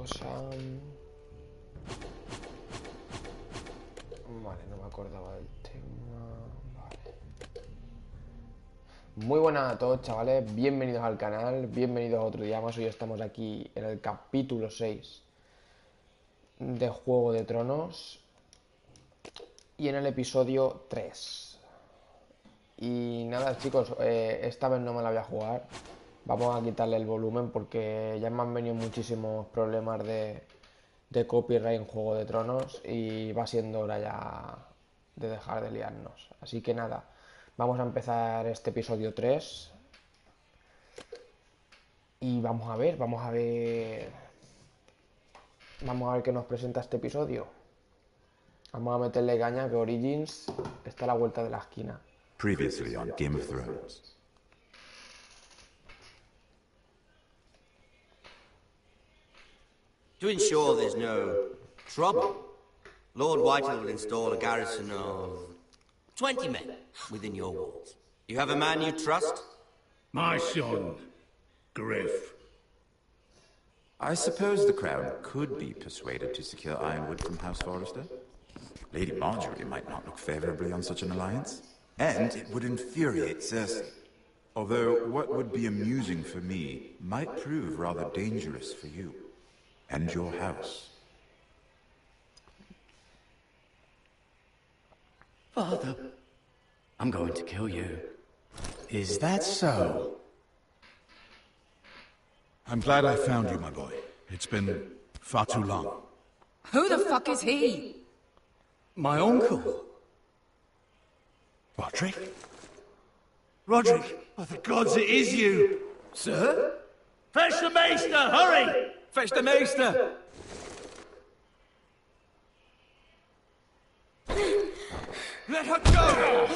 cosa. Vale, no me acordaba del tema. Vale. Muy buenas a todos, chavales. Bienvenidos al canal. Bienvenidos a otro día más. Hoy estamos aquí en el capítulo 6 de Juego de Tronos. Y en el episodio 3. Y nada, chicos, esta vez no me la voy a jugar. Vamos a quitarle el volumen porque ya me han venido muchísimos problemas de copyright en Juego de Tronos y va siendo hora ya de dejar de liarnos. Así que nada, vamos a empezar este episodio 3 y vamos a ver qué nos presenta este episodio. Vamos a meterle caña que Origins está a la vuelta de la esquina. Previously on Game of Thrones. To ensure there's no trouble, Lord Whitehill will install a garrison of 20 men within your walls. You have a man you trust? My son, Griff. I suppose the Crown could be persuaded to secure Ironwood from House Forrester. Lady Marjorie might not look favourably on such an alliance. And it would infuriate Cersei. Although what would be amusing for me might prove rather dangerous for you. And your house. Father, I'm going to kill you. Is that so? I'm glad I found you, my boy. It's been far too long. Who the fuck is he? My uncle. Roderick? Roderick, by the gods, it is you! Sir? Fetch the maester, hurry! Fetch the maester! Let her go!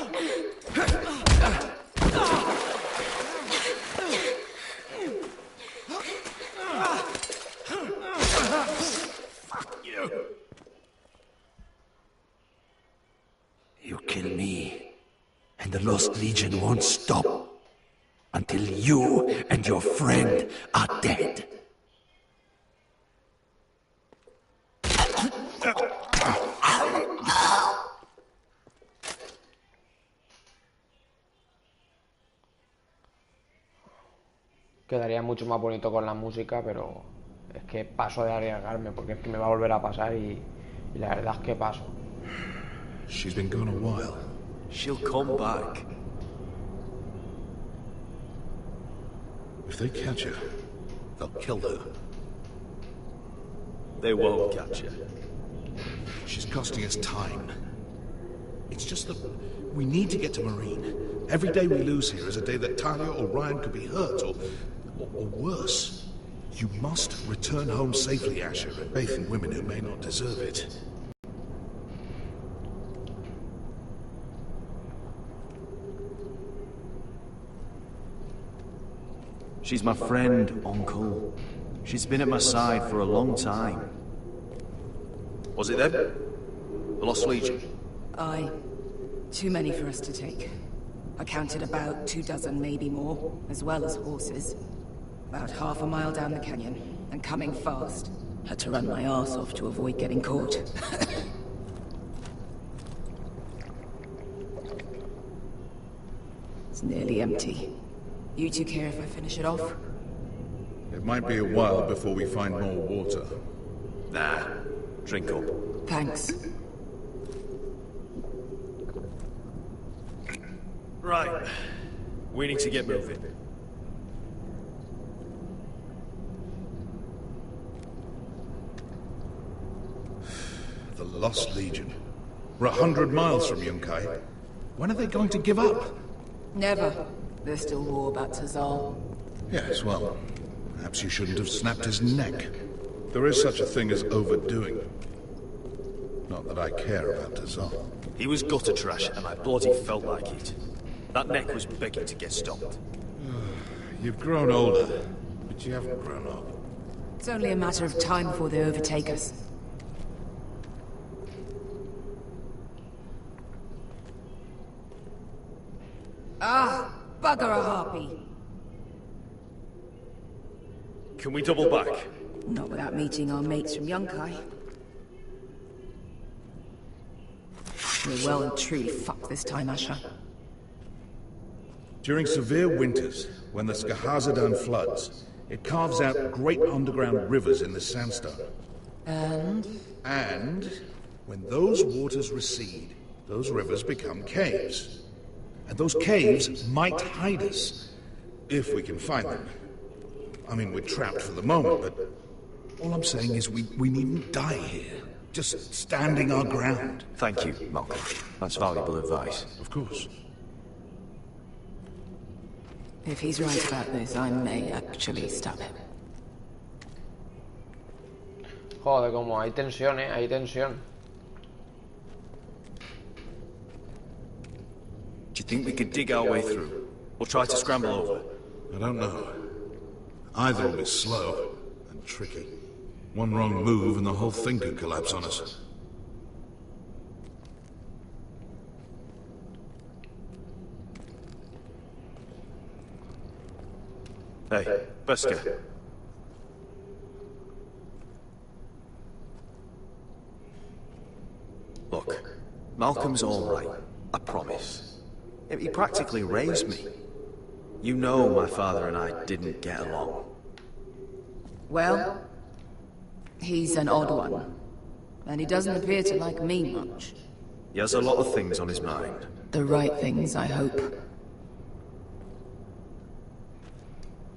Fuck you! You kill me, and the Lost Legion won't stop until you and your friend are dead. Quedaría mucho más bonito con la música, pero es que paso de arriesgarme porque es que me va a volver a pasar y la verdad es que paso. She's been gone a while. She'll come back. If they catch her, they'll kill her. They won't catch her. She's costing us time. It's just that we need to get to Marine. Every day we lose here is a day that Talia or Ryan could be hurt, or worse. You must return home safely, Asher, and faith in women who may not deserve it. She's my friend, Uncle. She's been at my side for a long time. Was it them? The Lost Legion? Aye. Too many for us to take. I counted about 24, maybe more, as well as horses. About half a mile down the canyon, and coming fast. Had to run my arse off to avoid getting caught. It's nearly empty. You two care if I finish it off? It might be a while before we find more water. Nah. Drink up. Thanks. Right. We need to get moving. The Lost Legion. We're 100 miles from Yunkai. When are they going to give up? Never. There's still war about Tazal. Yes, well, perhaps you shouldn't have snapped his neck. There is such a thing as overdoing. Not that I care about Tazal. He was gutter trash, and I bloody felt like it. That neck was begging to get stopped. You've grown older, but you haven't grown up. It's only a matter of time before they overtake us. Ah, bugger a harpy. Can we double back? Not without meeting our mates from Yunkai. We're well and truly fucked this time, Asher. During severe winters, when the Skahazadan floods, it carves out great underground rivers in the sandstone. And when those waters recede, those rivers become caves. And those caves might hide us, if we can find them. I mean, we're trapped for the moment, but all I'm saying is we needn't die here. Just standing our ground. Thank you, Malcolm. That's valuable advice. Of course. If he's right about this, I may actually stab him. Joder, como hay tensión, hay tensión. Do you think we could dig our way through? Or try to scramble over? I don't know. Either will be slow and tricky. One wrong move and the whole thing could collapse on us. Hey, Beska. Look, Malcolm's all right. I promise. He practically raised me. You know my father and I didn't get along. Well, he's an odd one. And he doesn't appear to like me much. He has a lot of things on his mind. The right things, I hope.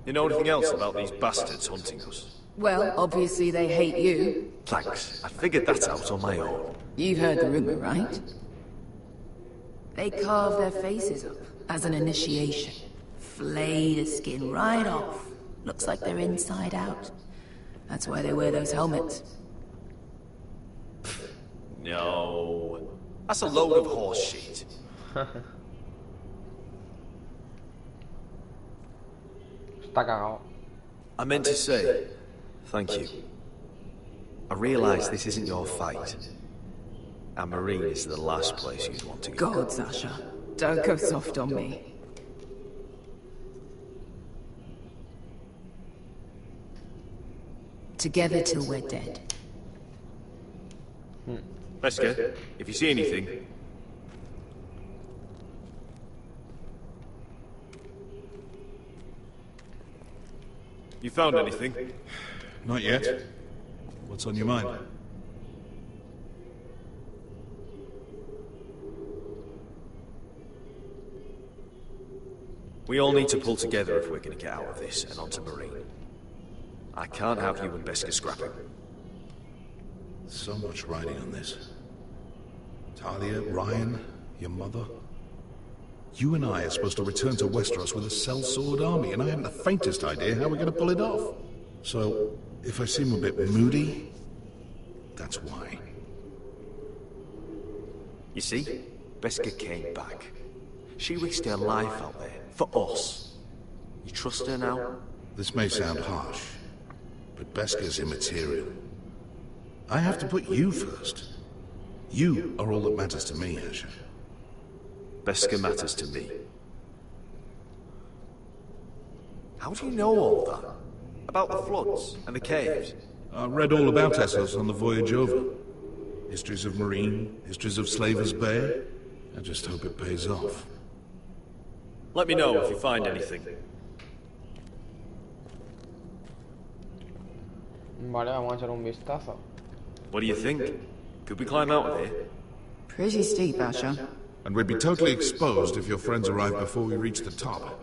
You know anything else about these bastards hunting us? Well, obviously they hate you. Thanks. I figured that out on my own. You've heard the rumor, right? They carve their faces up as an initiation. Flay the skin right off. Looks like they're inside out. That's why they wear those helmets. No. That's a load of horse shit. Está cagado. I meant to say, thank you. I realise this isn't your fight. And Marine is the last place you'd want to go. God, Sasha. Don't go soft on me. Together till we're dead. Beska, if you see anything... You found anything? Not yet. What's on your mind? We all need to pull together if we're going to get out of this and onto Marine. I can't have you and Beska scrapping. So much riding on this. Talia, Ryan, your mother. You and I are supposed to return to Westeros with a sellsword army, and I haven't the faintest idea how we're going to pull it off. So, if I seem a bit moody, that's why. You see, Beska came back. She risked her life out there, for us. You trust her now? This may sound harsh, but Beska's immaterial. I have to put you first. You are all that matters to me, Asher. Beska matters to me. How do you know all that? About the floods and the caves? I read all about Essos on the voyage over. Histories of Marine, histories of Slaver's Bay. I just hope it pays off. Let me know if you find anything. Vale, vamos a echar un vistazo. What do you think? Could we climb out of here? Pretty steep, Asher. And we'd be totally exposed if your friends arrived before we reach the top.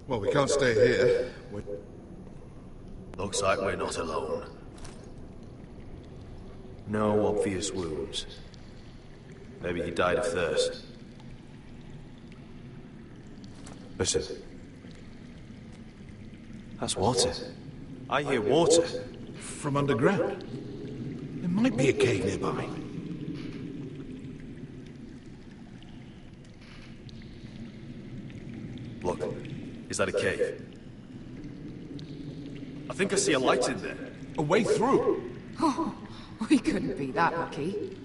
Well, we can't stay here. Looks like we're not alone. No obvious wounds. Maybe he died of thirst. Listen. That's water. I hear water. From underground. There might be a cave nearby. Look, is that a cave? I think I see a light in there. A way through. Oh, we couldn't be that lucky.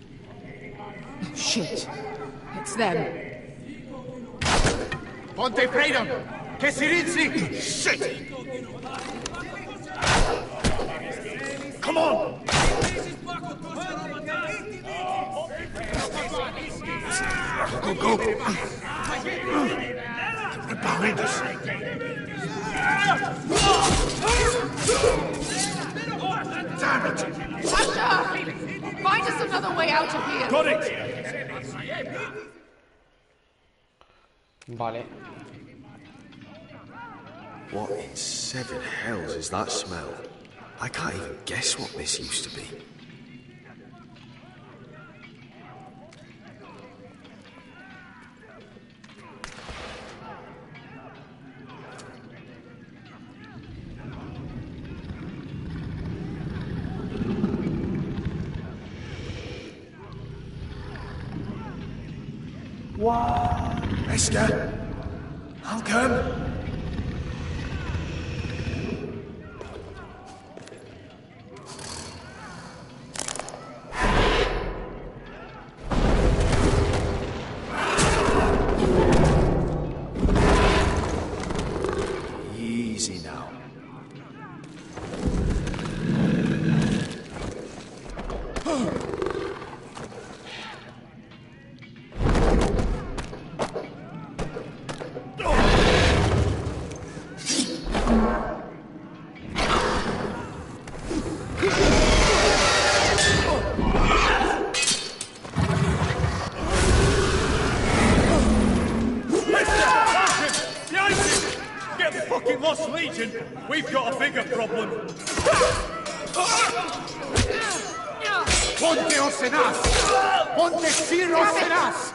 Shit. It's them. Ponte freedom! Che si rizzi! Shit! Come on! Go, go! They're behind us. Damn it! Sasha! Find us another way out of here. Got it! Vale. What in seven hells is that smell? I can't even guess what this used to be. What? Esther! Malcolm! Easy now. Lost Legion, we've got a bigger problem. Ponte Osenas! Ponte Sir Osenas!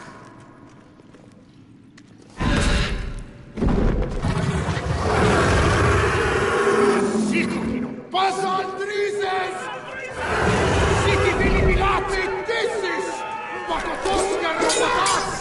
Pasandrizes! Siki Bilibilate Desis! Bakotoska Robotas!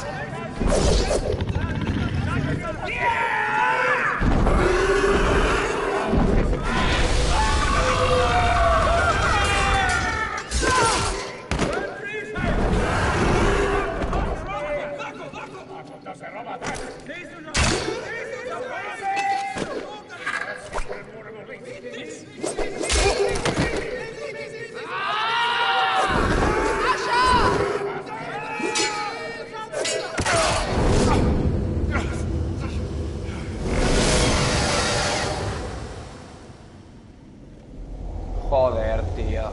Joder, tío.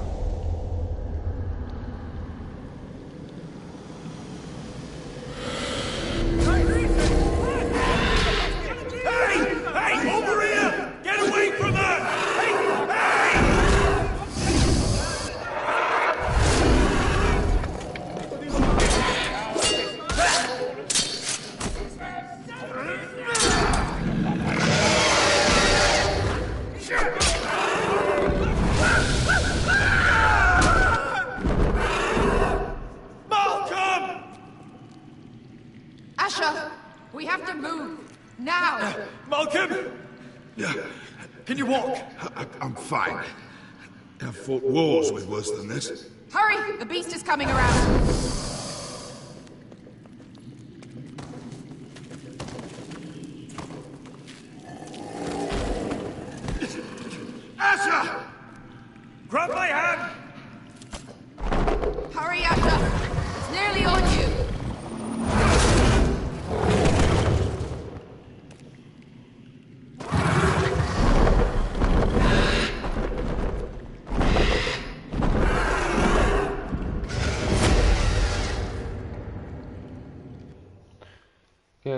Hey! Over here! Get away from her! Asher, we have to move. Now! Malcolm! Can you walk? I'm fine. I've fought wars with worse than this. Hurry! The beast is coming around. Asher! Grab my hand! Hurry, Asher! It's nearly on you!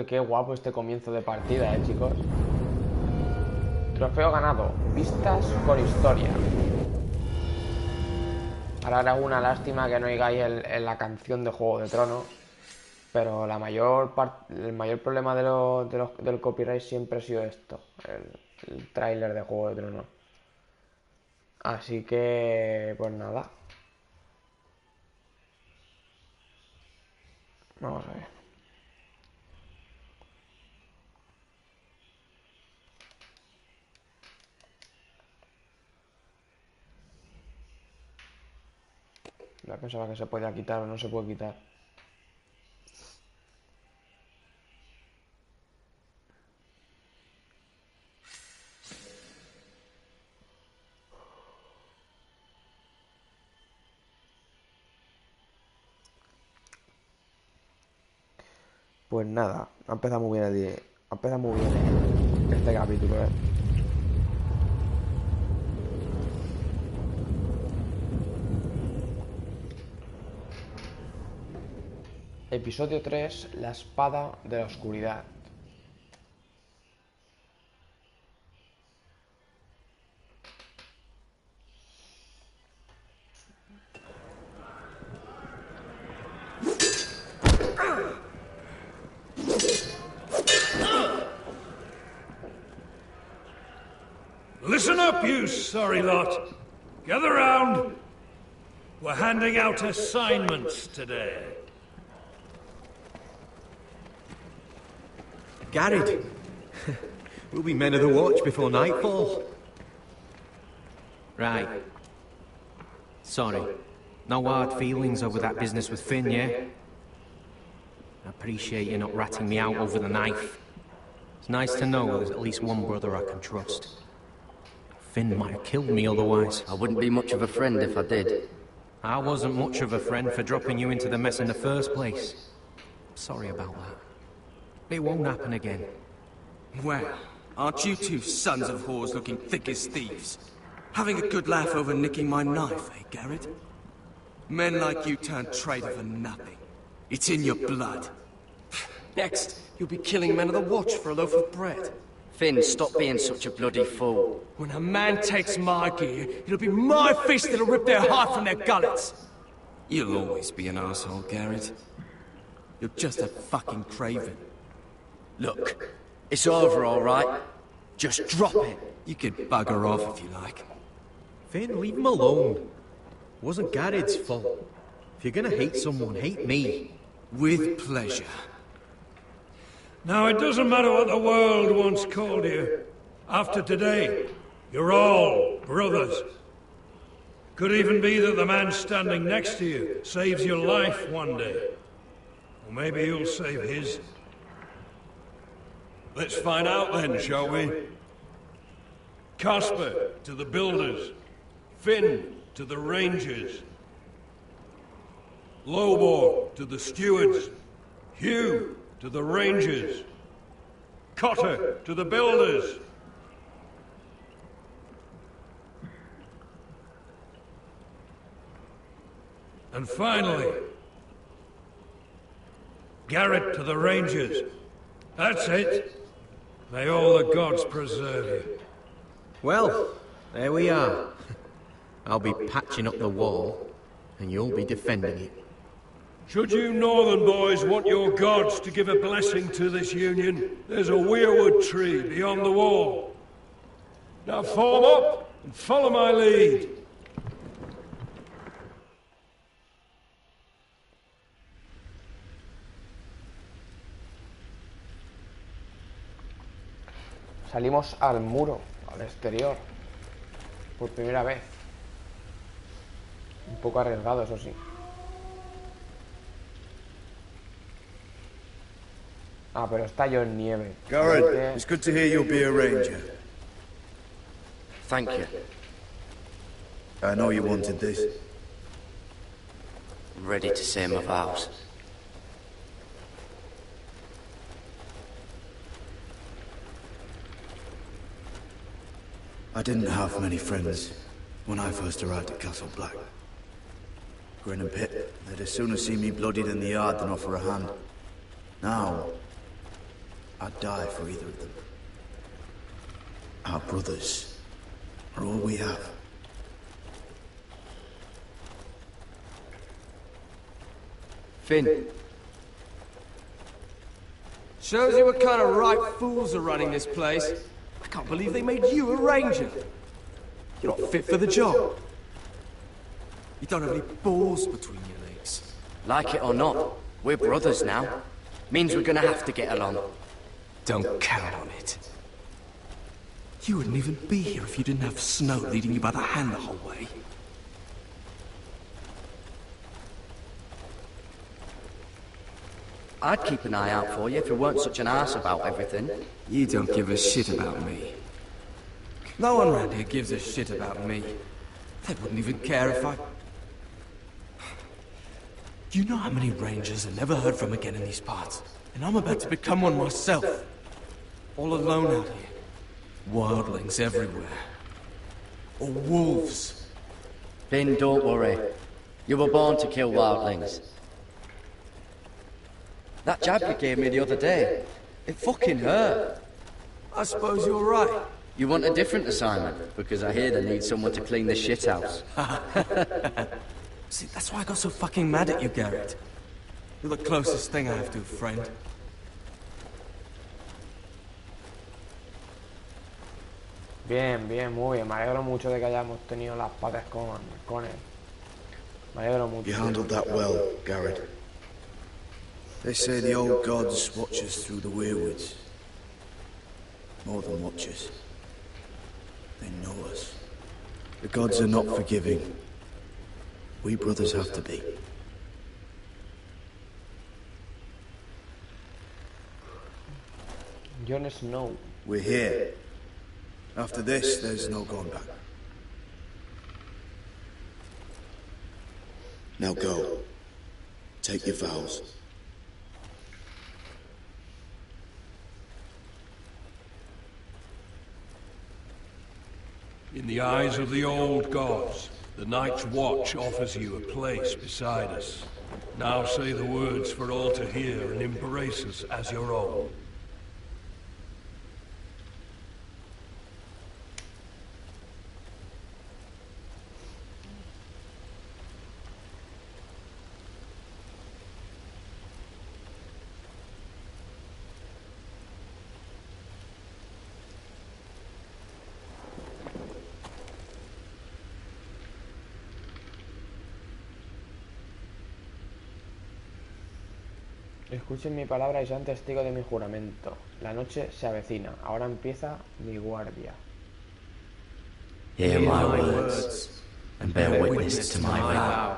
Qué guapo este comienzo de partida, chicos. Trofeo ganado. Vistas con historia. Ahora era una lástima que no oigáis en la canción de Juego de Tronos. Pero el mayor problema del copyright siempre ha sido esto. El tráiler de Juego de Tronos. Así que, pues nada. Vamos a ver. Ya pensaba que se podía quitar o no se puede quitar. Pues nada, ha empezado muy bien ha empezado muy bien este capítulo, ¿eh? Episodio 3, la espada de la oscuridad. Listen up, you sorry lot. Gather round. We're handing out assignments today. Garrett, we'll be men of the watch before nightfall. Right. Sorry. No hard feelings over that business with Finn, yeah? I appreciate you not ratting me out over the knife. It's nice to know there's at least one brother I can trust. Finn might have killed me otherwise. I wouldn't be much of a friend if I did. I wasn't much of a friend for dropping you into the mess in the first place. Sorry about that. It won't happen again. Well, aren't you two sons of whores looking thick as thieves? Having a good laugh over nicking my knife, eh, Garrett? Men like you turn traitor for nothing. It's in your blood. Next, you'll be killing men of the watch for a loaf of bread. Finn, stop being such a bloody fool. When a man takes my gear, it'll be my fist that'll rip their heart from their gullets. You'll always be an asshole, Garrett. You're just a fucking craven. Look, it's over, all right? Just drop it. You could bugger off if you like. Finn, leave him alone. It wasn't Garrett's fault. If you're gonna hate someone, hate me. With pleasure. Now, it doesn't matter what the world once called you. After today, you're all brothers. Could even be that the man standing next to you saves your life one day. Or maybe you'll save his. Let's find out then, shall we? Casper to the builders. Finn to the rangers. Lobor to the stewards. Hugh to the rangers. Cotter to the builders. And finally, Garrett to the rangers. That's it. May all the gods preserve you. Well, there we are. I'll be patching up the wall, and you'll be defending it. Should you northern boys want your gods to give a blessing to this union, there's a weirwood tree beyond the wall. Now form up and follow my lead. Salimos al muro, al exterior, por primera vez. Un poco arriesgado, eso sí. Ah, pero está yo en nieve. Garrett, it's good to hear you'll be a ranger. Thank you. I know you wanted this. Ready to say my vows. I didn't have many friends when I first arrived at Castle Black. Grin and Pit, they'd as soon see me bloodied in the yard than offer a hand. Now, I'd die for either of them. Our brothers are all we have. Finn. Shows you what kind of right fools are running this place. I can't believe they made you a ranger. You're not fit for the job. You don't have any balls between your legs. Like it or not, we're brothers now. Means we're gonna have to get along. Don't count on it. You wouldn't even be here if you didn't have Snow leading you by the hand the whole way. I'd keep an eye out for you if you weren't such an arse about everything. You don't give a shit about me. No one around here gives a shit about me. They wouldn't even care if I... Do you know how many rangers I never heard from again in these parts? And I'm about to become one myself. All alone out here. Wildlings everywhere. Or wolves. Finn, don't worry. You were born to kill wildlings. That jab you gave me the other day, it fucking hurt. I suppose you're right. You want a different assignment? Because I hear they need someone to clean the shithouse. See, that's why I got so fucking mad at you, Garrett. You're the closest thing I have to a friend. Bien, bien, muy bien. Me alegro mucho de que hayamos tenido las patas con él. Me alegro mucho. You handled that well, Garrett. They say the old gods watch us through the weirwoods. More than watch us. They know us. The gods are not forgiving. We brothers have to be. Jon Snow. We're here. After this, there's no going back. Now go. Take your vows. In the eyes of the old gods, the Night's Watch offers you a place beside us. Now say the words for all to hear and embrace us as your own. Escuchen mi palabra y sean testigos de mi juramento. La noche se avecina. Ahora empieza mi guardia. Hear my words, and bear witness to my vow.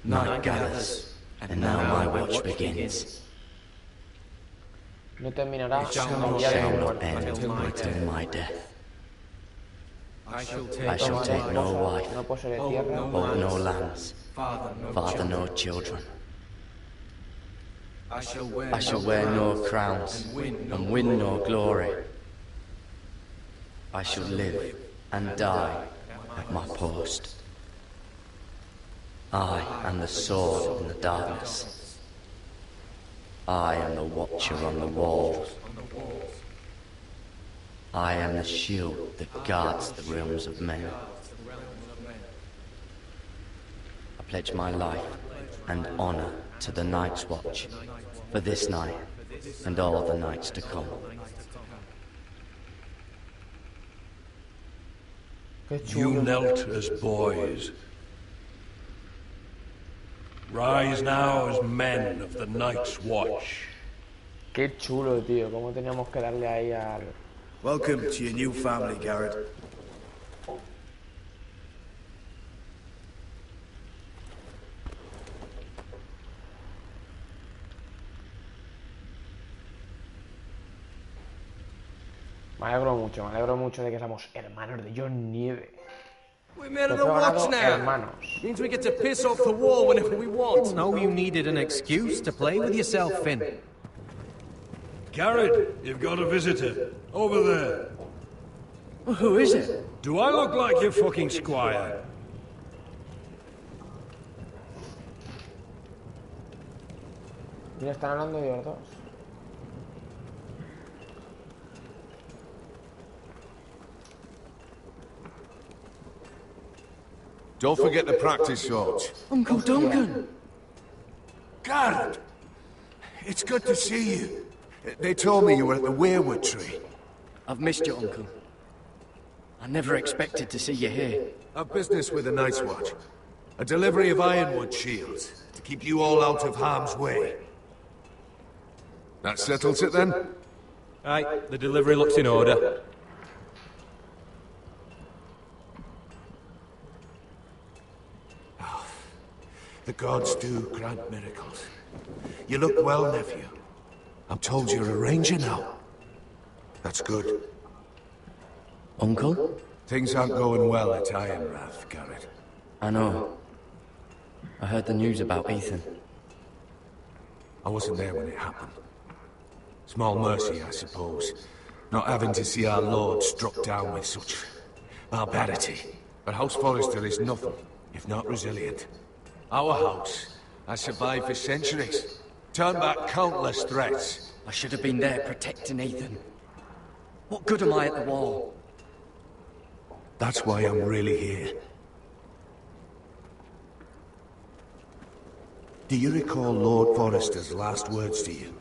Night gathers, and now my watch begins. No terminará It shall not end until my death. I shall take no wife, no poseeré tierra, own no lands, father no children. I shall wear no crowns and win no glory. I shall live and die at my post. I am the sword in the darkness. I am the watcher on the walls. I am the shield that guards the realms of men. I pledge my life and honor to the Night's Watch for this night and all the nights to come. You knelt as boys. Rise now as men of the Night's Watch. Qué chulo, tío. Cómo teníamos que darle ahí al... Welcome to your new family, Garrett. Me alegro mucho de que seamos hermanos de John Nieve. We're men of the watch now. Hermanos. Means we get to piss off the wall whenever we want. No, you needed an excuse to play with yourself, Finn. Garrett, you've got a visitor. Over there. Well, who is it? Do I look like your fucking squire? Mira, están hablando de los dos. Don't forget to practice, George. Uncle Duncan! Garrett! It's good to see you. They told me you were at the weirwood tree. I've missed you, Uncle. I never expected to see you here. I've business with the Night's Watch. A delivery of ironwood shields to keep you all out of harm's way. That settles it then? Aye, the delivery looks in order. The gods do grant miracles. You look well, nephew. I'm told you're a ranger now. That's good. Uncle? Things aren't going well at Ironrath, Garrett. I know. I heard the news about Ethan. I wasn't there when it happened. Small mercy, I suppose. Not having to see our lord struck down with such barbarity. But House Forrester is nothing, if not resilient. Our house has survived for centuries. Turned back countless threats. I should have been there protecting Ethan. What good am I at the wall? That's why I'm really here. Do you recall Lord Forrester's last words to you?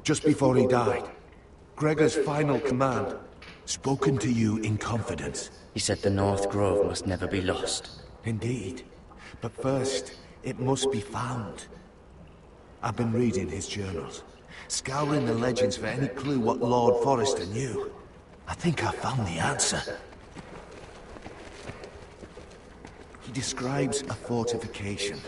Just before he died, Gregor's final command, spoken to you in confidence. He said the North Grove must never be lost. Indeed. But first, it must be found. I've been reading his journals, scouring the legends for any clue what Lord Forrester knew. I think I found the answer. He describes a fortification,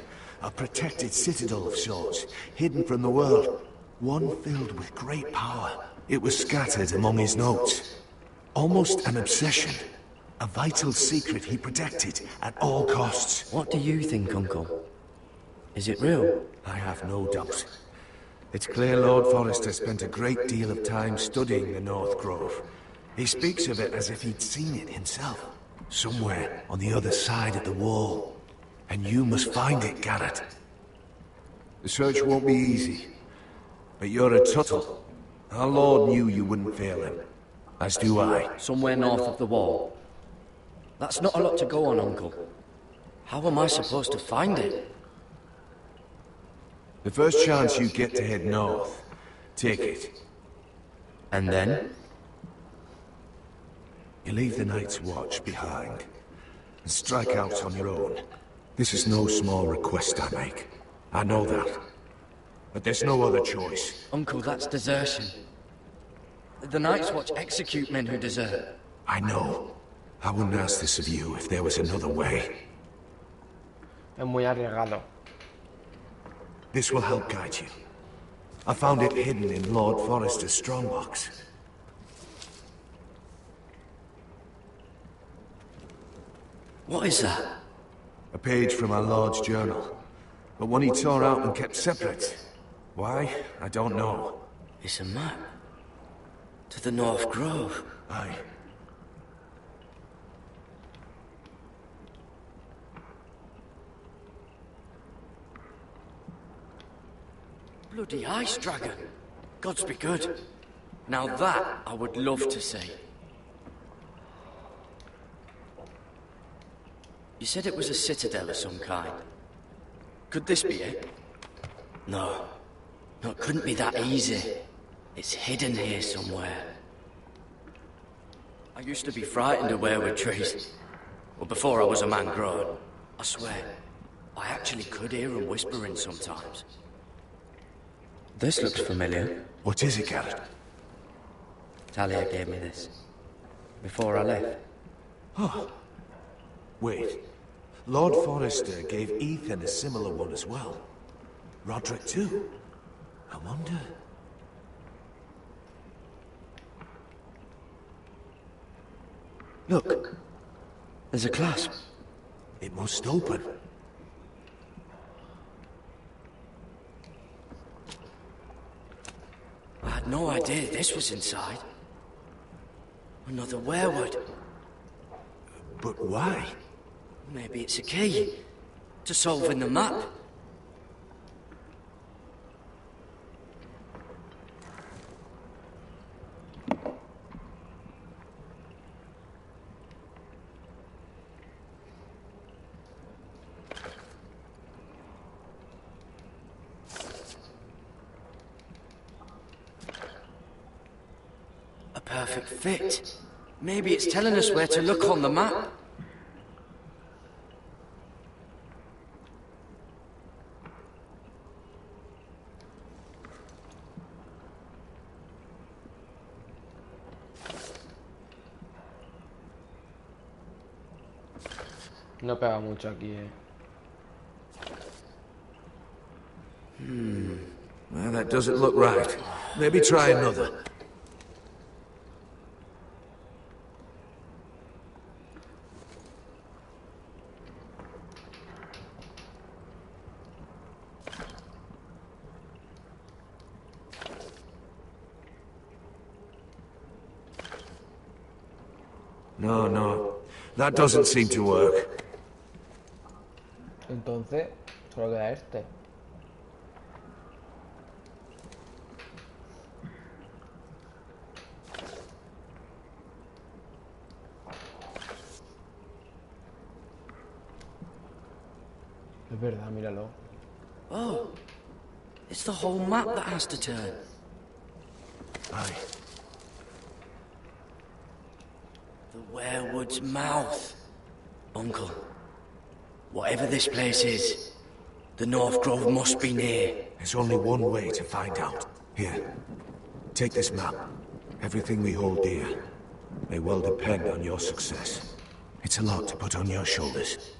a protected citadel of sorts, hidden from the world, one filled with great power. It was scattered among his notes. Almost an obsession. A vital secret he protected at all costs. What do you think, Uncle? Is it real? I have no doubt. It's clear Lord Forrester spent a great deal of time studying the North Grove. He speaks of it as if he'd seen it himself. Somewhere on the other side of the wall. And you must find it, Garrett. The search won't be easy. But you're a Tuttle. Our Lord knew you wouldn't fail him. As do I. Somewhere north of the wall. That's not a lot to go on, Uncle. How am I supposed to find it? The first chance you get to head north, take it. And then? You leave the Night's Watch behind, and strike out on your own. This is no small request I make. I know that. But there's no other choice. Uncle, that's desertion. The Night's Watch execute men who desert. I know. I wouldn't ask this of you if there was another way. Es muy arriesgado. This will help guide you. I found it hidden in Lord Forrester's strongbox. What is that? A page from our Lord's journal. But one he tore out and kept separate. Why? I don't know. It's a map. To the North Grove. Aye. Bloody ice dragon. Gods be good. Now that I would love to see. You said it was a citadel of some kind. Could this be it? No. No, it couldn't be that easy. It's hidden here somewhere. I used to be frightened of weirwood trees. Well, before I was a man grown. I swear, I actually could hear them whispering sometimes. This looks familiar. What is it, Garrett? Talia gave me this. Before I left. Oh. Wait. Lord Forrester gave Ethan a similar one as well. Roderick too. I wonder... Look. There's a clasp. It must open. I had no idea this was inside. Another weirwood. But why? Maybe it's a key to solving the map. A perfect fit. Maybe it's telling us where to look on the map. No pega mucho aquí, Well, that doesn't look right. Maybe try another. No. That doesn't seem to work. Entonces, solo queda este. Es verdad, míralo. Oh, it's the whole map that has to turn. Aye. The werewood's mouth. Uncle, whatever this place is, the North Grove must be near. There's only one way to find out. Here, take this map. Everything we hold dear may well depend on your success. It's a lot to put on your shoulders.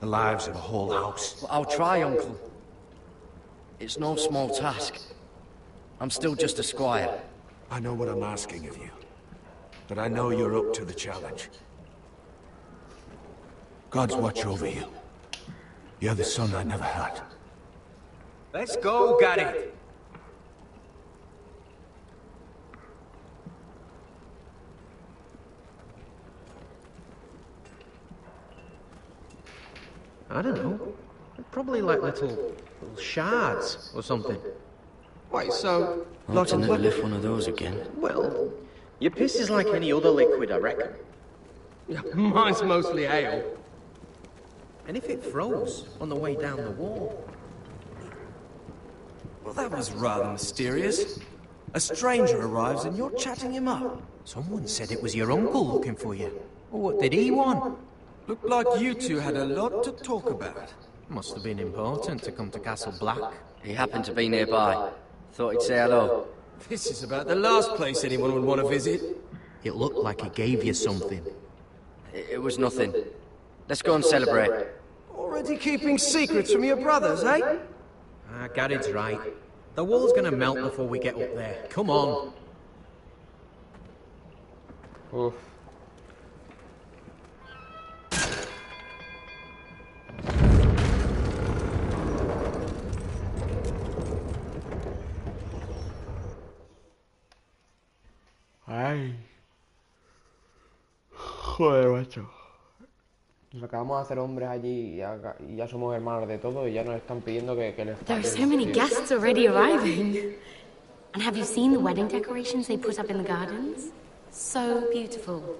The lives of a whole house. Well, I'll try, Uncle. It's no small task. I'm still just a squire. I know what I'm asking of you, but I know you're up to the challenge. God's watch over you. You're the son I never had. Let's go, Gary. I don't know. Probably like little shards or something. Wait, so... I'll to never lift one of those again. Well, your piss is like any other liquid, I reckon. Mine's mostly ale. And if it froze on the way down the wall? Well, that was rather mysterious. A stranger arrives and you're chatting him up. Someone said it was your uncle looking for you. Well, what did he want? Looked like you two had a lot to talk about. Must have been important to come to Castle Black. He happened to be nearby. Thought he'd say hello. This is about the last place anyone would want to visit. It looked like he gave you something. It was nothing. Let's go and celebrate. Already keeping secrets from your brothers, eh? Gared's right. The wall's gonna melt before we get up there. Come on. Uf. Ay. Joder, macho. Nos acabamos de hacer hombres allí y ya somos hermanos de todo y ya nos están pidiendo que les There are so many guests already arriving. And have you seen the wedding decorations they put up in the gardens? So beautiful.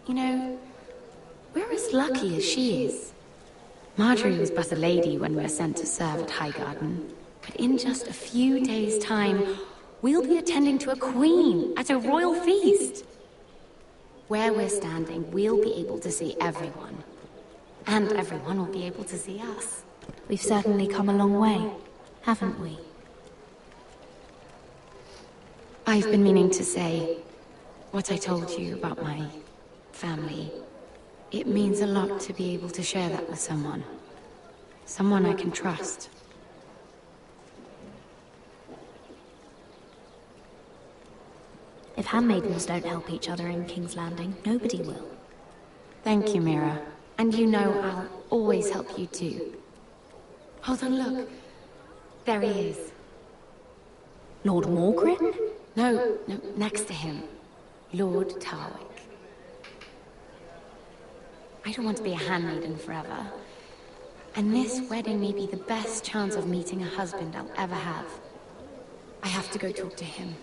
You know, we're as lucky as she is. Marjorie was but a lady when we were sent to serve at Highgarden. But in just a few days' time, we'll be attending to a queen at a royal feast. Where we're standing, we'll be able to see everyone. And everyone will be able to see us. We've certainly come a long way, haven't we? I've been meaning to say what I told you about my family. It means a lot to be able to share that with someone. Someone I can trust. If handmaidens don't help each other in King's Landing, nobody will. Thank you, Mira. And you know I'll always help you too. Hold on, look. There he is. Lord Morgrin? No, next to him. Lord Tarwick. I don't want to be a handmaiden forever. And this wedding may be the best chance of meeting a husband I'll ever have. I have to go talk to him.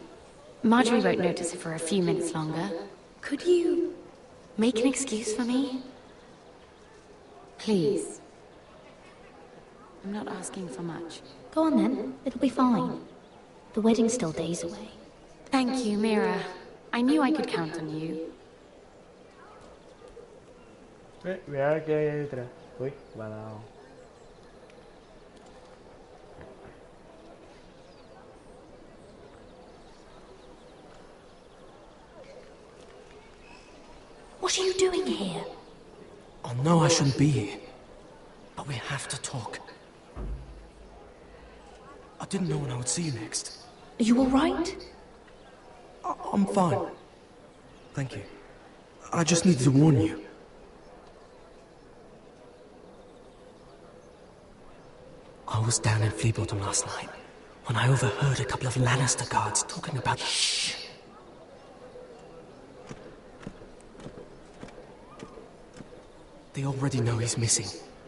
Marjorie won't notice it for a few minutes longer. Could you make an excuse for me? Please. I'm not asking for much. Go on then, it'll be fine. The wedding's still days away. Thank you, Mira. I knew I could count on you. Mira que hay detrás. Uy, me ha dado. What are you doing here? I know I shouldn't be here, but we have to talk. I didn't know when I would see you next. Are you alright? I'm fine. Thank you. I just needed to warn you. I was down in Fleabottom last night when I overheard a couple of Lannister guards talking about... Shh! They already know he's missing.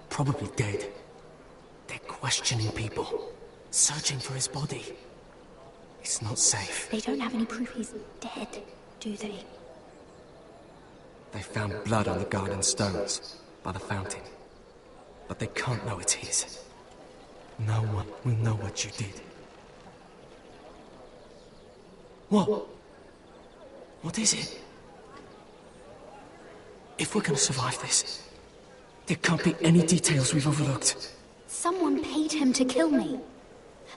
Probably dead. They're questioning people. Searching for his body. It's not safe. They don't have any proof he's dead, do they? They found blood on the garden stones by the fountain. But they can't know it's his. No one will know what you did. What? What is it? If we're gonna survive this, there can't be any details we've overlooked. Someone paid him to kill me.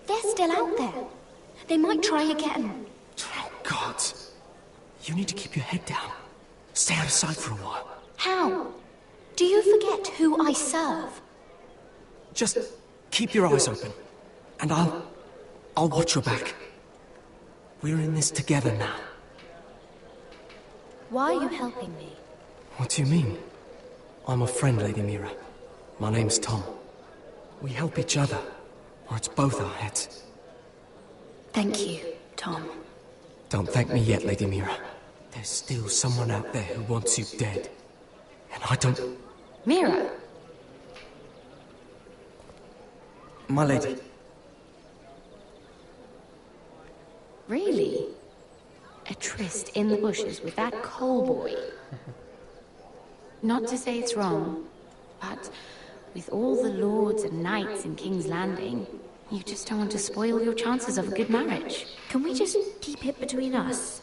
They're still out there. They might try again. Oh, God. You need to keep your head down. Stay out of sight for a while. How? Do you forget who I serve? Just keep your eyes open. And I'll watch your back. We're in this together now. Why are you helping me? What do you mean? I'm a friend, Lady Mira. My name's Tom. We help each other, or it's both our heads. Thank you, Tom. Don't thank me yet, Lady Mira. There's still someone out there who wants you dead. And I don't... Mira! My lady. Really? A tryst in the bushes with that coal boy? Not to say it's wrong, but with all the lords and knights in King's Landing, you just don't want to spoil your chances of a good marriage. Can we just keep it between us?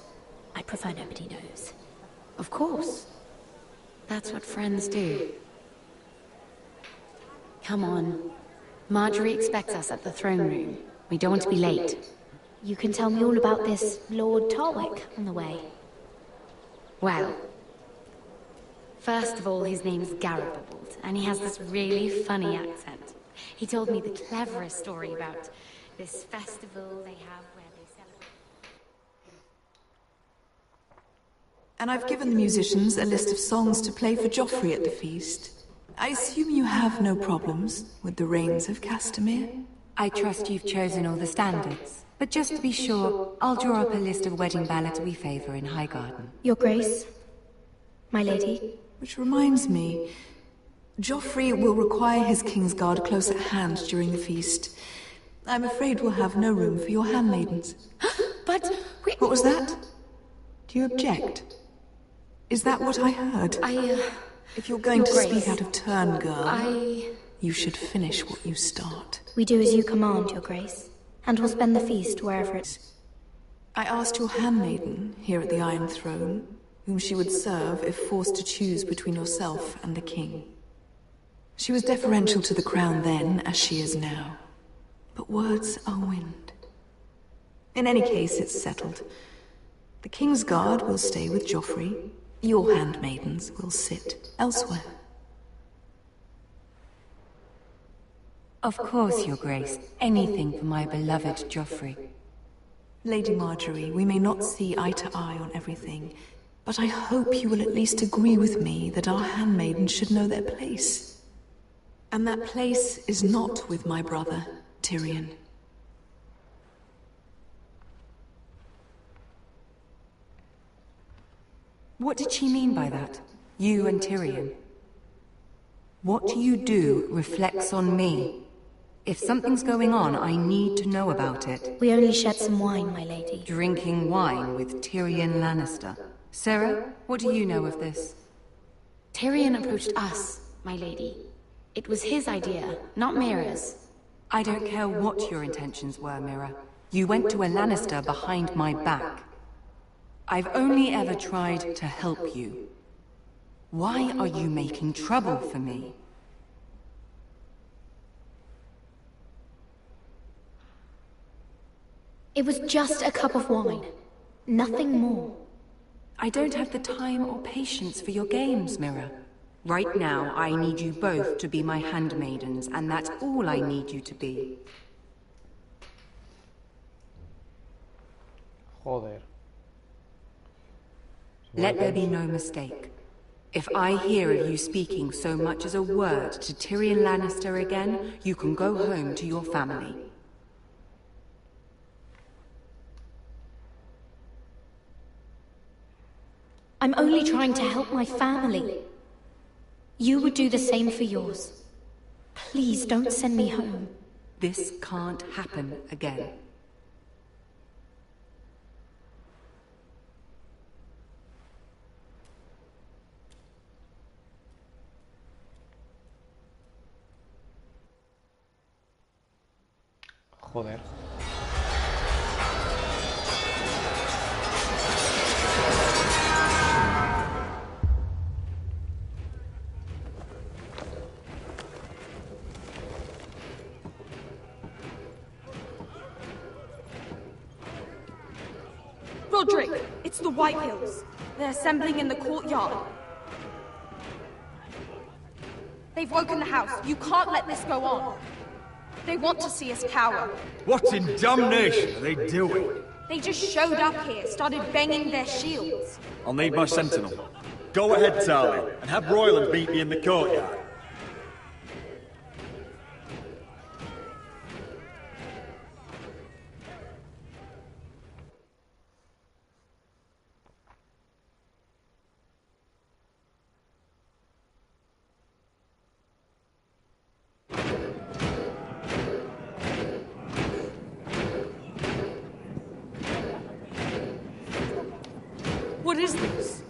I prefer nobody knows. Of course. That's what friends do. Come on. Marjorie expects us at the throne room. We don't want to be late. You can tell me all about this Lord Tarwick on the way. Well, first of all, his name's Garibald, and he has this really funny accent. He told me the cleverest story about this festival they have where they celebrate... And I've given the musicians a list of songs to play for Joffrey at the feast. I assume you have no problems with the Rains of Castamere? I trust you've chosen all the standards. But just to be sure, I'll draw up a list of wedding ballads we favor in Highgarden. Your Grace, my lady. Which reminds me, Joffrey will require his Kingsguard close at hand during the feast. I'm afraid we'll have no room for your handmaidens. But what was that? Do you object? Is that what I heard? If you're going to speak out of turn, girl, you should finish what you start. We do as you command, Your Grace, and we'll spend the feast wherever it's... I asked your handmaiden here at the Iron Throne whom she would serve if forced to choose between yourself and the king. She was deferential to the crown then, as she is now. But words are wind. In any case, it's settled. The Kingsguard will stay with Joffrey. Your handmaidens will sit elsewhere. Of course, Your Grace. Anything for my beloved Joffrey. Lady Marjorie, we may not see eye to eye on everything, but I hope you will at least agree with me that our handmaidens should know their place. And that place is not with my brother, Tyrion. What did she mean by that? You and Tyrion? What you do reflects on me. If something's going on, I need to know about it. We only shed some wine, my lady. Drinking wine with Tyrion Lannister. Sarah, what do you know of this? Tyrion approached us, my lady. It was his idea, not Mira's. I don't care what your intentions were, Mira. You went to a Lannister behind my back. I've only ever tried to help you. Why are you making trouble for me? It was just a cup of wine. Nothing more. I don't have the time or patience for your games, Mirror. Right now, I need you both to be my handmaidens, and that's all I need you to be. Joder. Let there be no mistake. If I hear of you speaking so much as a word to Tyrion Lannister again, you can go home to your family. I'm only trying to help my family. You would do the same for yours. Please don't send me home. This can't happen again. Joder. Roderick, it's the Whitehills. They're assembling in the courtyard. They've woken the house. You can't let this go on. They want to see us cower. What in damnation are they doing? They just showed up here, started banging their shields. I'll need my sentinel. Go ahead, Tali, and have Royland meet me in the courtyard. What is this?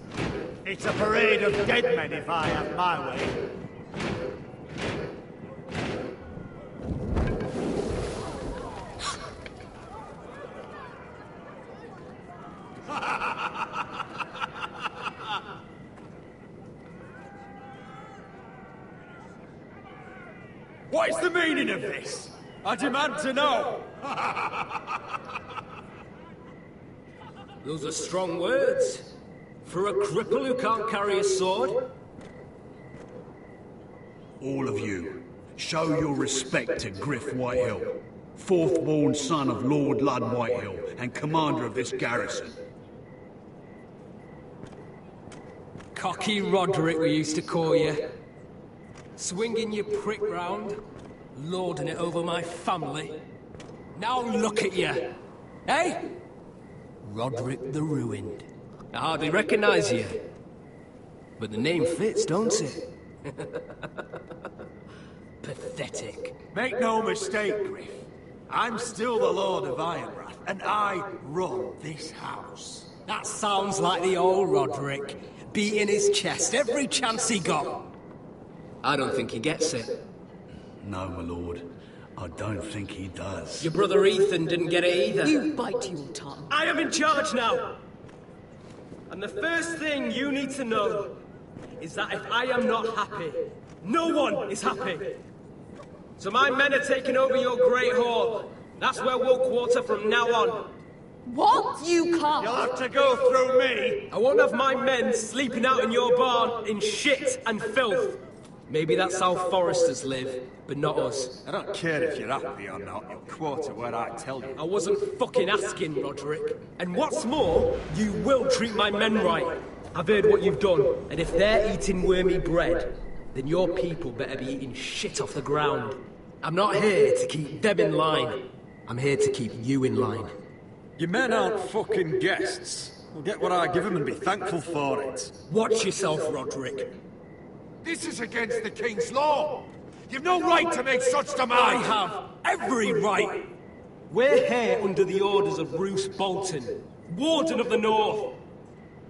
It's a parade of dead men if I have my way. What is the meaning of this? I demand to know! Those are strong words. For a cripple who can't carry a sword? All of you, show your respect to Griff Whitehill, fourth-born son of Lord Ludd Whitehill and commander of this garrison. Cocky Roderick, we used to call you. Swinging your prick round, lording it over my family. Now look at you. Hey? Roderick the Ruined. I hardly recognize you. But the name fits, don't it? Pathetic. Make no mistake, Griff. I'm still the Lord of Ironrath, and I run this house. That sounds like the old Roderick, beating his chest every chance he got. I don't think he gets it. No, my lord. I don't think he does. Your brother Ethan didn't get it either. You bite your tongue. I am in charge now! And the first thing you need to know is that if I am not happy, no one is happy. So my men are taking over your Great Hall. That's where we'll quarter from now on. What? You can't. You'll have to go through me. I won't have my men sleeping out in your barn in shit and filth. Maybe that's how foresters live, but not us. I don't care if you're happy or not. You'll quarter where I tell you. I wasn't fucking asking, Roderick. And what's more, you will treat my men right. I've heard what you've done, and if they're eating wormy bread, then your people better be eating shit off the ground. I'm not here to keep them in line. I'm here to keep you in line. Your men aren't fucking guests. I'll get what I give them and be thankful for it. Watch yourself, Roderick. This is against the King's law. You've no right to make such demands. I have every right. We're here under the orders of Roose Bolton, Warden of the North.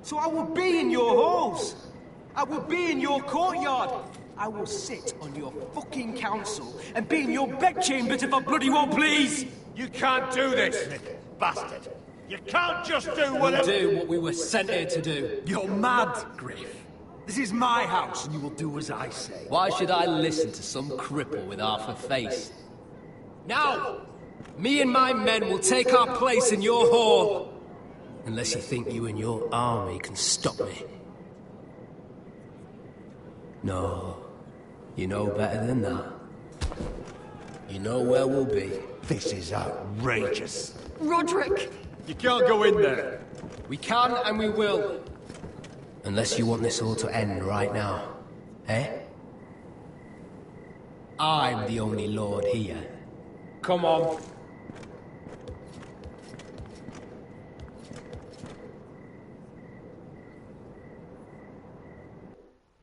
So I will be in your halls. I will be in your courtyard. I will sit on your fucking council and be in your bedchambers if I bloody well please. You can't do this, bastard. You can't just do whatever... We'll do what we were sent here to do. You're mad, Griff. This is my house, and you will do as I say. Why should I listen to some cripple with half a face? Now, me and my men will take our place in your hall. Unless you think you and your army can stop me. No. You know better than that. You know where we'll be. This is outrageous. Roderick! You can't go in there. We can and we will. Unless you want this all to end right now. Eh? I'm the only lord here. Come on.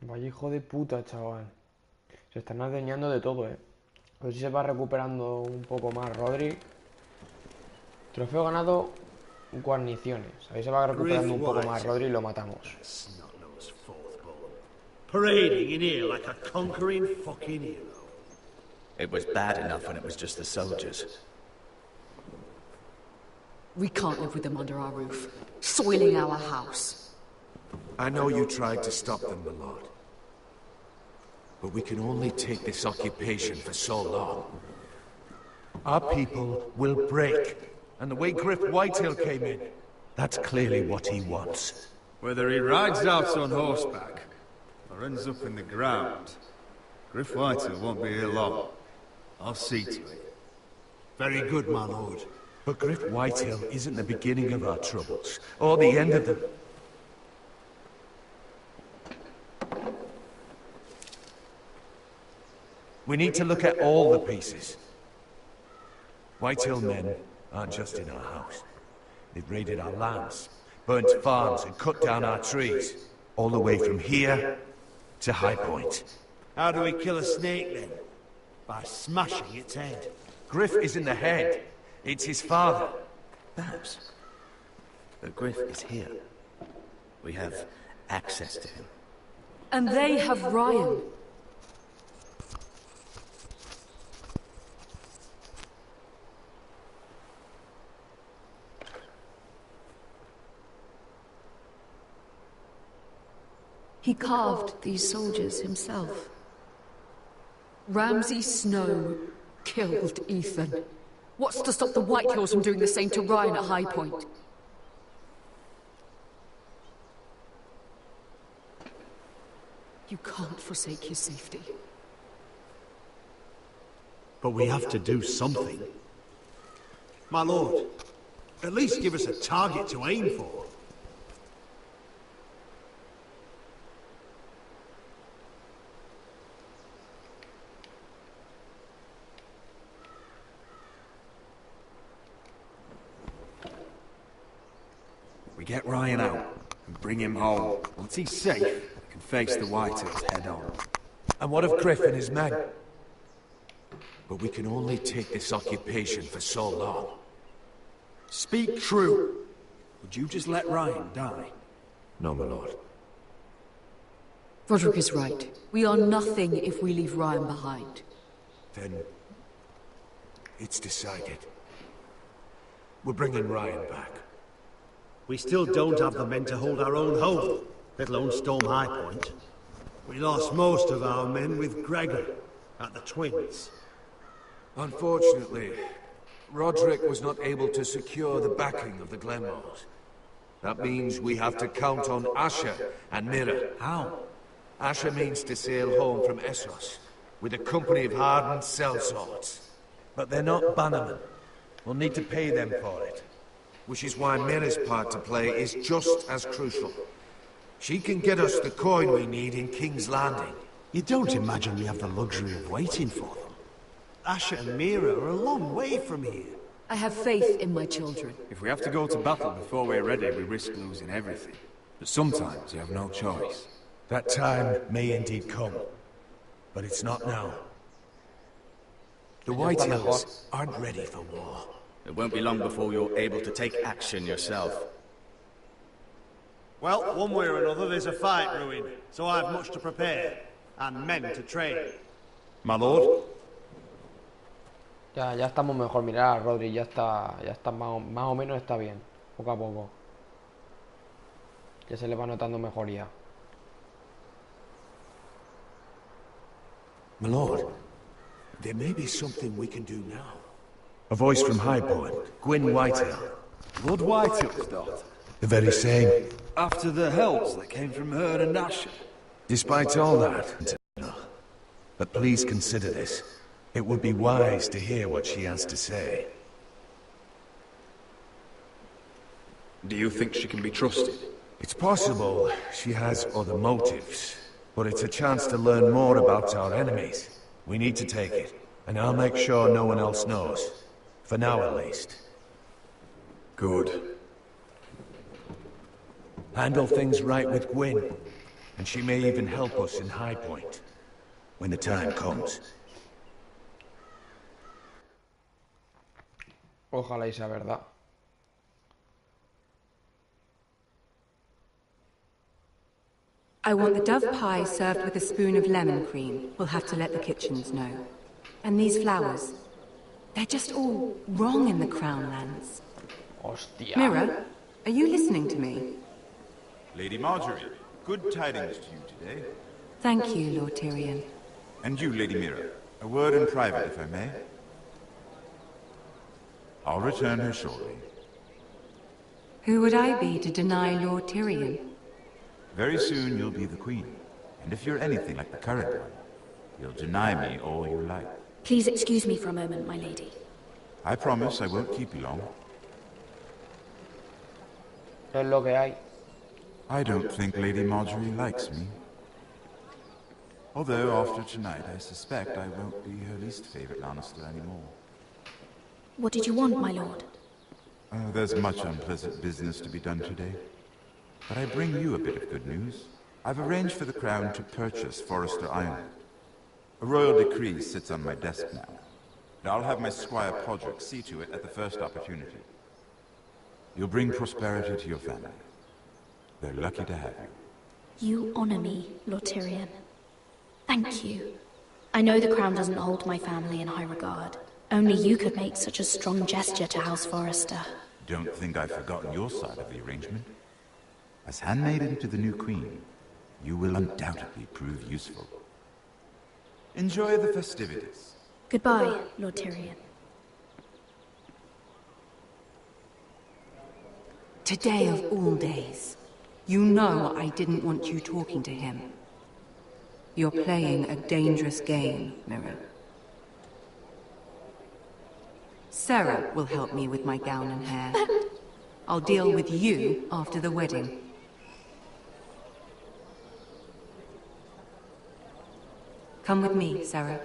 Vaya hijo de puta, chaval. Se están adueñando de todo, A ver si se va recuperando un poco más Rodri. Trofeo ganado, guarniciones. A ver si se va recuperando un poco más Rodri y lo matamos. Parading in here like a conquering fucking hero. It was bad enough when it was just the soldiers. We can't live with them under our roof, soiling our house. I know you tried to stop them, my lord. But we can only take this occupation for so long. Our people will break. And the way Griff Whitehill came in, that's clearly what he wants. Whether he rides out on horseback or ends up in the ground, Griff Whitehill won't be here long. I'll see to it. Very good, my lord. But Griff Whitehill isn't the beginning of our troubles, or the end of them. We need to look at all the pieces. Whitehill men aren't just in our house. They've raided our lands, burnt farms and cut down our trees, all the way from here to High Point. How do we kill a snake then? By smashing its head. Griff isn't the head, it's his father. Perhaps. But Griff is here. We have access to him. And they have Ryan. He carved these soldiers himself. Ramsay Snow killed Ethan. What's to stop the Whitehills from doing the same to Ryan at High Point? You can't forsake his safety. But we have to do something. My lord, at least give us a target to aim for. We get Ryan out and bring him home. Once he's safe, we can face the Whitehills head on. And what of Griff and his men? But we can only take this occupation for so long. Speak true. Would you just let Ryan die? No, my lord. Roderick is right. We are nothing if we leave Ryan behind. Then it's decided. We're bringing Ryan back. We still don't have the men to hold our own home, let alone storm High Point. We lost most of our men with Gregor at the Twins. Unfortunately, Roderick was not able to secure the backing of the Glenmores. That means we have to count on Asher and Mira. How? Asher means to sail home from Essos with a company of hardened sellswords. But they're not bannermen. We'll need to pay them for it. Which is why Mira's part to play is just as crucial. She can get us the coin we need in King's Landing. You don't imagine we have the luxury of waiting for them? Asher and Mira are a long way from here. I have faith in my children. If we have to go to battle before we're ready, we risk losing everything. But sometimes you have no choice. That time may indeed come. But it's not now. The Whitehills aren't ready for war. It won't be long before you're able to take action yourself. Well, one way or another, there's a fight brewing, so I have much to prepare, and men to train. My lord? Ya estamos mejor, mirad, Rodri, ya está más o menos está bien, poco a poco. Ya se le va notando mejoría. My lord, there may be something we can do now. A voice from High Point, Gwyn Whitehill. Lord Whitehill's daughter? The very same. After the helps that came from her and Asher. Despite all that, but please consider this. It would be wise to hear what she has to say. Do you think she can be trusted? It's possible she has other motives, but it's a chance to learn more about our enemies. We need to take it, and I'll make sure no one else knows. For now, at least. Good. Handle things right with Gwyn, and she may even help us in High Point, when the time comes. Ojalá y sea verdad. I want the dove pie served with a spoon of lemon cream. We'll have to let the kitchens know. And these flowers. They're just all wrong in the Crown lands. Hostia. Mirror, are you listening to me? Lady Marjorie, good tidings to you today. Thank you, Lord Tyrion. And you, Lady Mira, a word in private, if I may. I'll return her shortly. Who would I be to deny Lord Tyrion? Very soon you'll be the queen. And if you're anything like the current one, you'll deny me all you like. Please excuse me for a moment, my lady. I promise I won't keep you long. Es lo que hay. I don't think Lady Marjorie likes me. Although after tonight I suspect I won't be her least favorite Lannister anymore. What did you want, my lord? There's much unpleasant business to be done today. But I bring you a bit of good news. I've arranged for the Crown to purchase Forrester Island. A royal decree sits on my desk now. And I'll have my squire Podrick see to it at the first opportunity. You'll bring prosperity to your family. They're lucky to have you. You honor me, Lord Tyrion. Thank you. I know the crown doesn't hold my family in high regard. Only you could make such a strong gesture to House Forrester. Don't think I've forgotten your side of the arrangement. As handmaiden to the new queen, you will undoubtedly prove useful. Enjoy the festivities. Goodbye, Lord Tyrion. Today of all days. You know I didn't want you talking to him. You're playing a dangerous game, Mirror. Sarah will help me with my gown and hair. I'll deal with you after the wedding. Come with me, Sarah.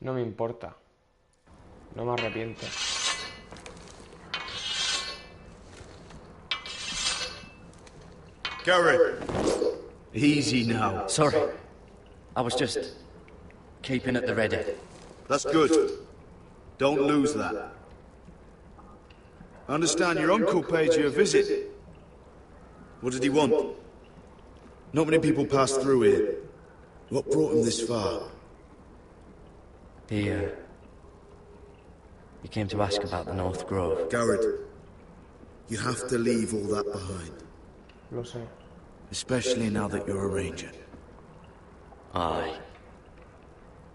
No me importa. No me arrepiento. Garrett! Easy now. Sorry. I was just keeping at the ready. That's good. Don't lose that. I understand your uncle paid you a visit. What did he want? Not many people pass through here. What brought him this far? He came to ask about the North Grove. Garrett, you have to leave all that behind. Lo sé. Especially now that you're a ranger. Aye.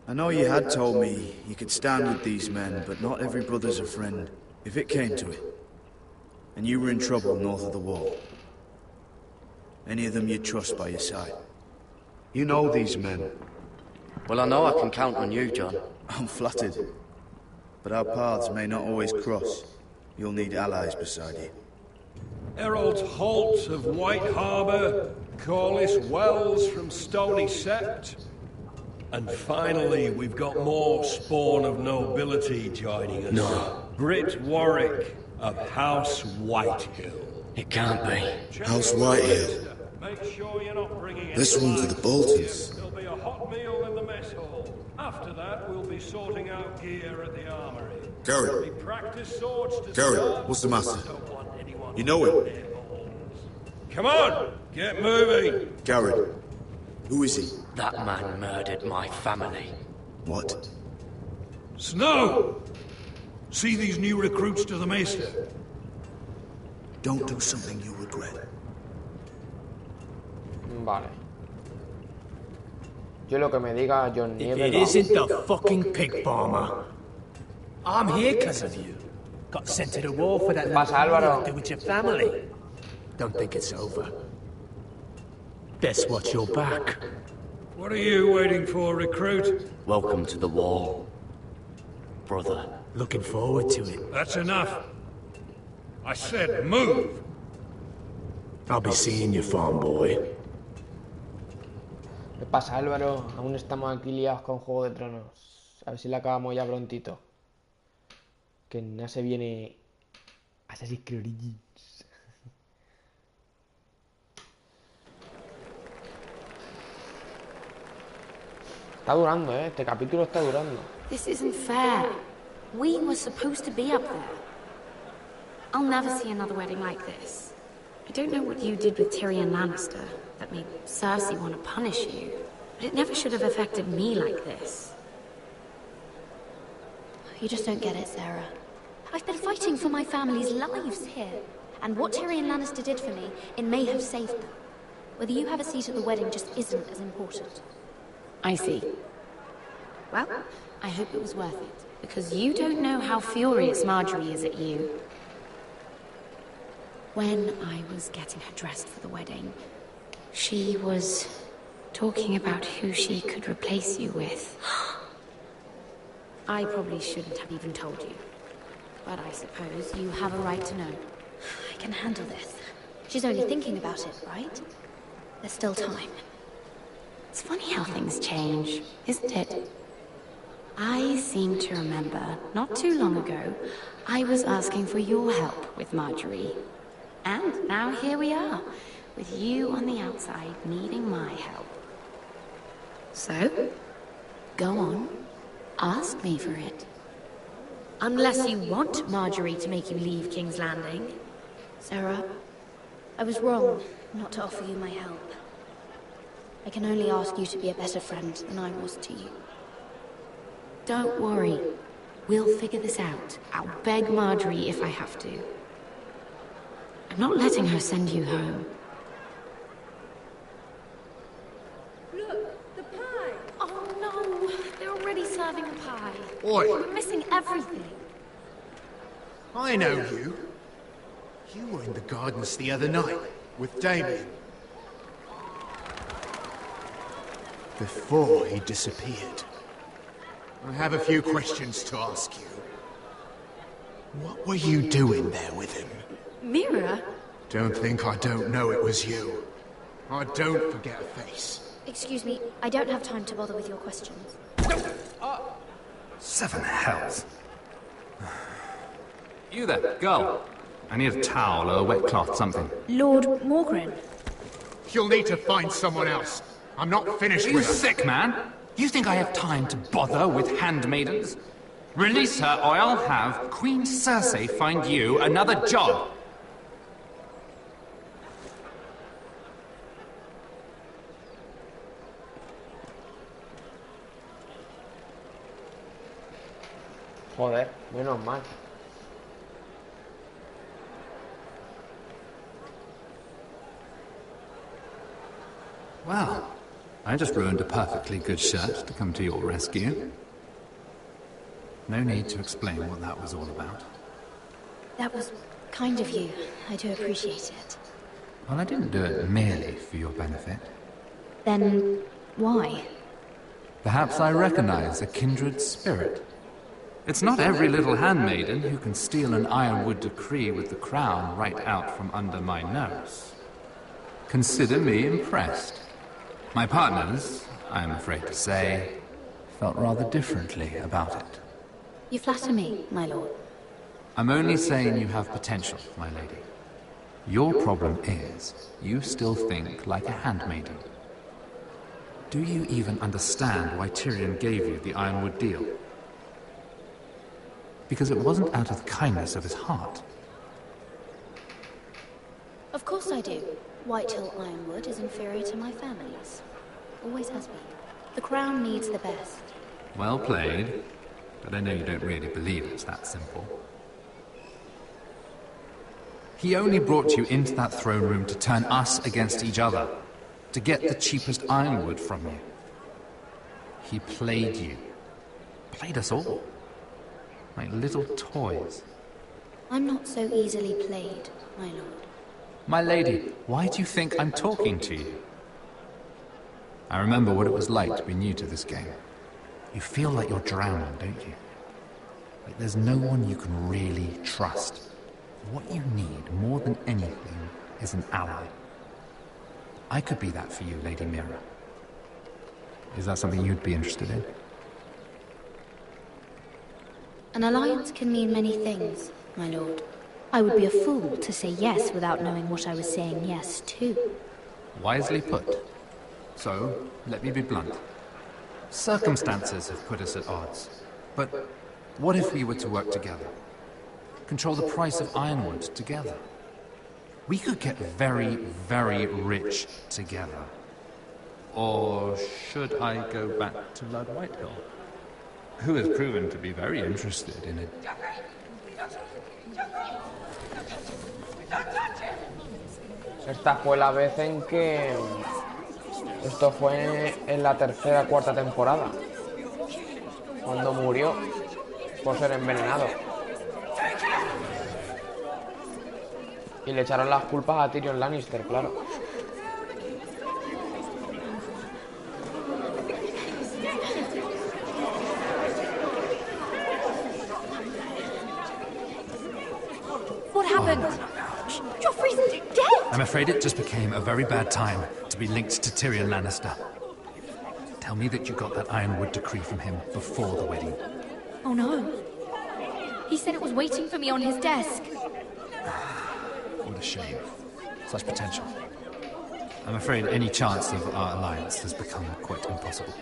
I know you had told me you could stand with these men, but not every brother's a friend, if it came to it. And you were in trouble north of the wall. Any of them you'd trust by your side. You know these men. Well, I know I can count on you, John. I'm flattered. But our paths may not always cross. You'll need allies beside you. Harold Holt of White Harbour, Corliss Wells from Stony Sept. And finally, we've got more spawn of nobility joining us. No. Britt Warwick of House Whitehill. It can't be. House Whitehill. Make sure you're not bringing This one for the Boltons. There'll be a hot meal in the mess hall. After that, we'll be sorting out gear at the armory. Garrett. We practice swords to Garrett, start. what's the matter? You know him? Come on, get moving. Garrett. Who is he? That man murdered my family. What? Snow! See these new recruits to the Maester? Don't do something you regret. Vale. Yo lo que me diga John If Nieve. it isn't the fucking pig farmer. I'm here because of you. Got sent to the war for that Pasa, Álvaro. do with your family. Don't think it's over. Best watch your back. What are you waiting for, recruit? Welcome to the war, brother. Looking forward to it. That's enough. I said move. I'll be seeing you, farm boy. ¿Qué pasa, Álvaro? Aún estamos aquí liados con Juego de Tronos. A ver si la acabamos ya prontito. Que no se viene Assassin's Creed Origins. Está durando, este capítulo está durando. This isn't fair. We were supposed to be up there. I'll never see another wedding like this. I don't know what you did with Tyrion Lannister that made Cersei want to punish you, but it never should have affected me like this. You just don't get it, Sarah. I've been fighting for my family's lives here, and what Tyrion Lannister did for me, it may have saved them. Whether you have a seat at the wedding just isn't as important. I see. Well, I hope it was worth it, because you don't know how furious Marjorie is at you. When I was getting her dressed for the wedding, she was talking about who she could replace you with. I probably shouldn't have even told you, but I suppose you have a right to know. I can handle this. She's only thinking about it, right? There's still time. It's funny how things change, isn't it? I seem to remember, not too long ago, I was asking for your help with Marjorie. And now here we are, with you on the outside needing my help. So, go on, ask me for it. Unless you want Marjorie to make you leave King's Landing. Sarah, I was wrong not to offer you my help. I can only ask you to be a better friend than I was to you. Don't worry. We'll figure this out. I'll beg Marjorie if I have to. I'm not letting her send you home. Look, the pie! Oh no! They're already serving the pie. Oi. We're missing everything. I know you. You were in the gardens the other night with Damien. Before he disappeared. I have a few questions to ask you. What were you doing there with him? Mira? Don't think I don't know it was you. I don't forget a face. Excuse me, I don't have time to bother with your questions. Seven hells. You there, girl. I need a towel or a wet cloth, something. Lord Morgren. You'll need to find someone else. I'm not finished Are you with her. sick, man? You think I have time to bother with handmaidens? Release her, or I'll have Queen Cersei find you another job. Joder, menos mal. Well, I just ruined a perfectly good shirt to come to your rescue. No need to explain what that was all about. That was kind of you. I do appreciate it. Well, I didn't do it merely for your benefit. Then, why? Perhaps I recognize a kindred spirit. It's not every little handmaiden who can steal an ironwood decree with the crown right out from under my nose. Consider me impressed. My partners, I am afraid to say, felt rather differently about it. You flatter me, my lord. I'm only saying you have potential, my lady. Your problem is, you still think like a handmaiden. Do you even understand why Tyrion gave you the ironwood deal? Because it wasn't out of the kindness of his heart. Of course I do. Whitehill Ironwood is inferior to my family's. Always has been. The crown needs the best. Well played, but I know you don't really believe it's that simple. He only brought you into that throne room to turn us against each other. to get the cheapest ironwood from you. He played you. Played us all. Like little toys. I'm not so easily played, my lord. My lady, why do you think I'm talking to you? I remember what it was like to be new to this game. You feel like you're drowning, don't you? Like there's no one you can really trust. What you need, more than anything, is an ally. I could be that for you, Lady Mira. Is that something you'd be interested in? An alliance can mean many things, my lord. I would be a fool to say yes without knowing what I was saying yes to. Wisely put. So, let me be blunt. Circumstances have put us at odds. But what if we were to work together? Control the price of ironwood together? We could get very, very rich together. Or should I go back to Lord Whitehill, who has proven to be very interested in it? Esta fue la vez en que... Esto fue en la tercera o cuarta temporada, cuando murió por ser envenenado. Y le echaron las culpas a Tyrion Lannister, claro. What happened? You're freezing to death! I'm afraid it just became a very bad time to be linked to Tyrion Lannister. Tell me that you got that ironwood decree from him before the wedding. Oh no. He said it was waiting for me on his desk. What a shame. Such potential. I'm afraid any chance of our alliance has become quite impossible.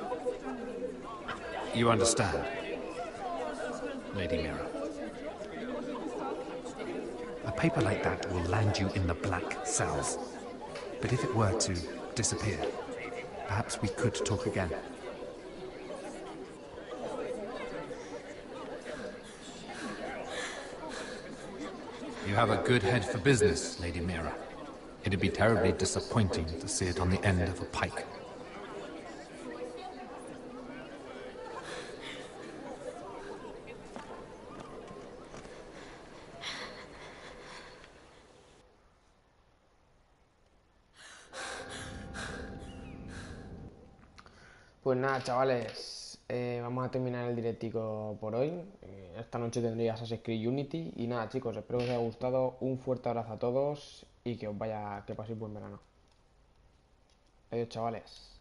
You understand, Lady Mira? A paper like that will land you in the black cells. But if it were to disappear, perhaps we could talk again. You have a good head for business, Lady Mira. It'd be terribly disappointing to see it on the end of a pike. Pues nada, chavales, vamos a terminar el directico por hoy. Esta noche tendría Assassin's Creed Unity. Y nada, chicos, espero que os haya gustado. Un fuerte abrazo a todos y que os vaya, que paséis buen verano. Adiós, chavales.